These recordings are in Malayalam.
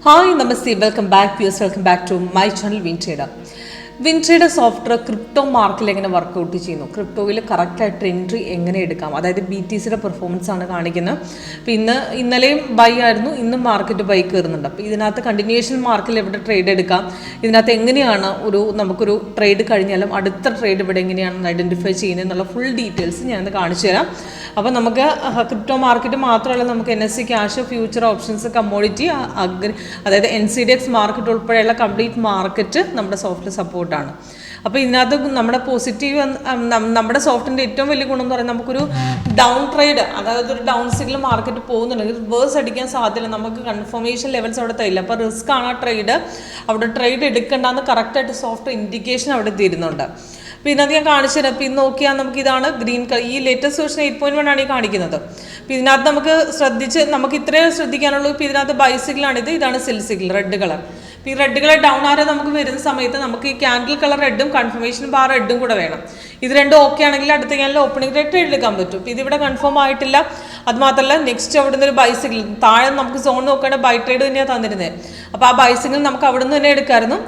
Hi, Namaste, welcome back to my channel WinTrader. വിൻട്രയുടെ സോഫ്റ്റ്വെയർ ക്രിപ്റ്റോ മാർക്കിൽ എങ്ങനെ വർക്കൗട്ട് ചെയ്യുന്നു, ക്രിപ്റ്റോയിൽ കറക്റ്റായിട്ട് എൻട്രി എങ്ങനെ എടുക്കാം, അതായത് BTCയുടെ പെർഫോമൻസ് ആണ് കാണിക്കുന്നത്. അപ്പോൾ ഇന്നലെയും ബൈ ആയിരുന്നു, ഇന്നും മാർക്കറ്റ് ബൈ കയറുന്നുണ്ട്. അപ്പോൾ ഇതിനകത്ത് കണ്ടിന്യൂഷൻ മാർക്കിൽ എവിടെ ട്രേഡ് എടുക്കാം, ഇതിനകത്ത് എങ്ങനെയാണ് നമുക്കൊരു ട്രേഡ് കഴിഞ്ഞാലും അടുത്ത ട്രേഡ് ഇവിടെ എങ്ങനെയാണെന്ന് ഐഡൻറ്റിഫൈ ചെയ്യുന്നത് എന്നുള്ള ഫുൾ ഡീറ്റെയിൽസ് ഞാനത് കാണിച്ചു തരാം. അപ്പോൾ നമുക്ക് ക്രിപ്റ്റോ മാർക്കറ്റ് മാത്രമല്ല, നമുക്ക് NSE cash, future options, commodity, അതായത് NCDX മാർക്കറ്റ് ഉൾപ്പെടെയുള്ള കംപ്ലീറ്റ് മാർക്കറ്റ് നമ്മുടെ സോഫ്റ്റ്വെയർ സപ്പോർട്ടാണ്. അപ്പോൾ ഇതിനകത്ത് നമ്മുടെ പോസിറ്റീവ്, നമ്മുടെ സോഫ്റ്റിൻ്റെ ഏറ്റവും വലിയ ഗുണം എന്ന് പറയുന്നത് നമുക്കൊരു ഡൗൺ ട്രേഡ്, അതായത് ഒരു ഡൗൺ സിഗ്നൽ മാർക്കറ്റ് പോകുന്നുണ്ടെങ്കിൽ റിവേഴ്സ് അടിക്കാൻ സാധ്യത, നമുക്ക് കൺഫർമേഷൻ ലെവൽസ് അവിടെ തരില്ല. അപ്പോൾ റിസ്ക് ആണ് ആ ട്രേഡ്, അവിടെ ട്രേഡ് എടുക്കേണ്ടെന്ന് കറക്റ്റായിട്ട് സോഫ്റ്റ് ഇൻഡിക്കേഷൻ അവിടെ തരുന്നുണ്ട്. അപ്പോൾ ഇതിനകത്ത് ഞാൻ കാണിച്ചു തരാം. അപ്പോൾ ഇത് നോക്കിയാൽ നമുക്ക് ഇതാണ് ഗ്രീൻ കളർ, ഈ ലേറ്റസ്റ്റ് വേർഷൻ 8.1 ആണ് ഈ കാണിക്കുന്നത്. അപ്പോൾ ഇതിനകത്ത് നമുക്ക് ഇത്രയും ശ്രദ്ധിക്കാനുള്ളൂ. ഇപ്പോൾ ഇതിനകത്ത് ബൈസിക്കിളാണിത്, ഇതാണ് സെൽ സിഗ്നൽ റെഡ് കളർ. അപ്പോൾ ഈ റെഡ് കളർ ഡൗൺ ആരോ നമുക്ക് വരുന്ന സമയത്ത് നമുക്ക് ഈ ക്യാൻഡിൽ കളർ റെഡും കൺഫർമേഷൻ ബാർ റെഡും കൂടെ വേണം. ഇത് രണ്ടും ഓക്കെ ആണെങ്കിൽ അടുത്ത ക്യാൻഡിൽ ഓപ്പണിംഗ് റേറ്റ് എടുക്കാൻ പറ്റും. അപ്പോൾ ഇതിവിടെ കൺഫേം ആയിട്ടില്ല. അതുമാത്രമല്ല നെക്സ്റ്റ് അവിടെ നിന്ന് ഒരു ബൈസിക്കിൾ താഴെ നമുക്ക് സോൺ നോക്കുകയാണെങ്കിൽ ബൈ ട്രേഡ് തന്നെയാണ് തന്നിരുന്നത്. അപ്പോൾ ആ ബൈസിക്കിൾ നമുക്ക് അവിടെ നിന്ന് തന്നെ എടുക്കാമായിരുന്നു.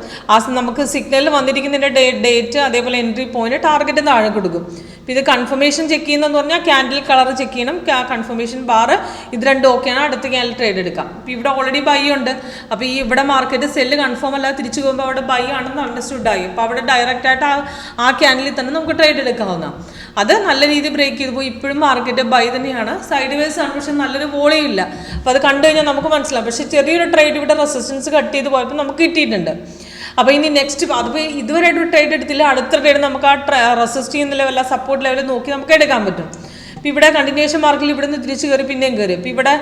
നമുക്ക് സിഗ്നലിൽ വന്നിരിക്കുന്നതിൻ്റെ ഡേറ്റ്, അതേപോലെ എൻട്രി പോയിന്റ്, ടാർഗറ്റ് താഴെ കൊടുക്കും. അപ്പോൾ ഇത് കൺഫർമേഷൻ ചെക്ക് ചെയ്യുന്നതെന്ന് പറഞ്ഞാൽ ക്യാൻഡിൽ കളർ ചെക്ക് ചെയ്യണം, കൺഫർമേഷൻ ബാർ, ഇത് രണ്ടും ഓക്കെയാണ്, അടുത്ത ക്യാൻഡിൽ ട്രേഡ് എടുക്കാം. അപ്പോൾ ഇവിടെ ഓൾറെഡി ബൈ ഉണ്ട്. അപ്പോൾ ഈ ഇവിടെ മാർക്കറ്റ് സെല്ല് കൺഫേം അല്ലാതെ തിരിച്ചു പോകുമ്പോൾ അവിടെ ബൈ ആണെന്ന് അണ്ടർസ്റ്റുഡ് ആയി. അപ്പോൾ അവിടെ ഡയറക്റ്റായിട്ട് ആ ക്യാൻഡിലിൽ തന്നെ നമുക്ക് ട്രേഡ് എടുക്കാവുന്ന, അത് നല്ല രീതിയിൽ ബ്രേക്ക് ചെയ്ത് പോയി. ഇപ്പോഴും മാർക്കറ്റ് ബൈ തന്നെയാണ്, സൈഡ് വേസ് ആണ്, പക്ഷെ നല്ലൊരു വോളിയം ഇല്ല. അപ്പോൾ അത് കണ്ടു കഴിഞ്ഞാൽ നമുക്ക് മനസ്സിലാവും. പക്ഷേ ചെറിയൊരു ട്രേഡ് ഇവിടെ റെസിസ്റ്റൻസ് കട്ട് ചെയ്ത് പോയപ്പോൾ നമുക്ക് കിട്ടിയിട്ടുണ്ട്. അപ്പോൾ ഇനി നെക്സ്റ്റ്, അതിപ്പോൾ ഇതുവരെയായിട്ട് ട്രേഡ് എടുത്തില്ല, അടുത്ത ട്രേഡ് നമുക്ക് ആ റെസിസ്റ്റ് ചെയ്യുന്ന ലെവൽ, സപ്പോർട്ട് ലെവൽ നോക്കി നമുക്ക് എടുക്കാൻ പറ്റും. ഇപ്പോൾ ഇവിടെ കണ്ടിന്യൂഷൻ മാർക്കിൽ ഇവിടെ നിന്ന് തിരിച്ച് കയറി പിന്നെയും കയറി. അപ്പോൾ ഇവിടെ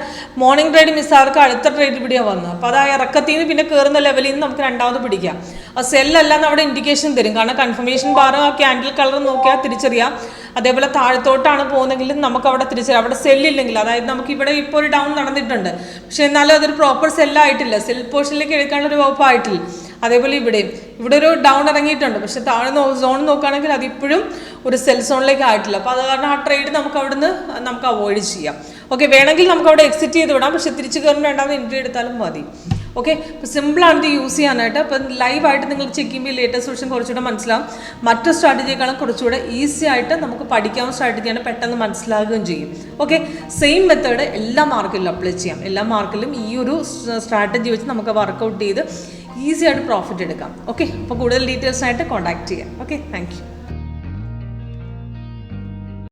മോർണിംഗ് ട്രേഡ് മിസ്സാർക്ക് അടുത്ത ട്രേഡ് ഇവിടെയാണ് വന്നത്. അപ്പോൾ അത് ആ ഇറക്കത്തിൽ നിന്ന് പിന്നെ കയറുന്ന ലെവലിൽ നിന്ന് നമുക്ക് രണ്ടാമത് പിടിക്കാം. ആ സെല്ലല്ലാന്ന് അവിടെ ഇൻഡിക്കേഷൻ തരും, കാരണം കൺഫർമേഷൻ ബാർ ആ ക്യാൻഡിൽ കളർ നോക്കിയാൽ തിരിച്ചറിയാം. അതേപോലെ താഴത്തോട്ടാണ് പോകുന്നതെങ്കിലും നമുക്ക് അവിടെ തിരിച്ചറിയാം. അവിടെ സെല്ലില്ലെങ്കിൽ, അതായത് നമുക്ക് ഇവിടെ ഇപ്പോൾ ഒരു ഡൗൺ നടന്നിട്ടുണ്ട്, പക്ഷെ എന്നാലും അതൊരു പ്രോപ്പർ സെല്ലായിട്ടില്ല, സെൽ പോർഷനിലേക്ക് എടുക്കാനുള്ള ഒരു വകുപ്പായിട്ടില്ല. അതേപോലെ ഇവിടെ ഒരു ഡൗൺ ഇറങ്ങിയിട്ടുണ്ട്, പക്ഷെ താഴെ സോൺ നോക്കുകയാണെങ്കിൽ അതിപ്പോഴും ഒരു സെൽ സോണിലേക്ക് ആയിട്ടില്ല. അപ്പോൾ അത് കാരണം ആ ട്രേഡ് നമുക്ക് അവോയ്ഡ് ചെയ്യാം. ഓക്കെ, വേണമെങ്കിൽ നമുക്ക് അവിടെ എക്സിറ്റ് ചെയ്ത് വിടാം, പക്ഷെ തിരിച്ച് കയറുമ്പോൾ രണ്ടാമത് എൻട്രി എടുത്താലും മതി. ഓക്കെ, അപ്പോൾ സിമ്പിളാണ് ഇത് യൂസ് ചെയ്യാനായിട്ട്. അപ്പം ലൈവായിട്ട് നിങ്ങൾ ചെക്ക് ചെയ്യുമ്പോൾ ലേറ്റസ്റ്റ് വേർഷൻ കുറച്ചുകൂടെ മനസ്സിലാവും. മറ്റു സ്ട്രാറ്റജിയെക്കാളും കുറച്ചുകൂടെ ഈസി ആയിട്ട് നമുക്ക് പഠിക്കാവുന്ന സ്ട്രാറ്റജിയാണ്, പെട്ടെന്ന് മനസ്സിലാകുകയും ചെയ്യും. ഓക്കെ, സെയിം മെത്തേഡ് എല്ലാ മാർക്കിലും അപ്ലൈ ചെയ്യാം. എല്ലാ മാർക്കിലും ഈ ഒരു സ്ട്രാറ്റജി വെച്ച് നമുക്ക് വർക്കൗട്ട് ചെയ്ത് ഈസി ആയിട്ട് പ്രോഫിറ്റ് എടുക്കാം. ഓക്കെ, അപ്പോൾ കൂടുതൽ ഡീറ്റെയിൽസിനായിട്ട് കോൺടാക്ട് ചെയ്യാം. Okay, thank you.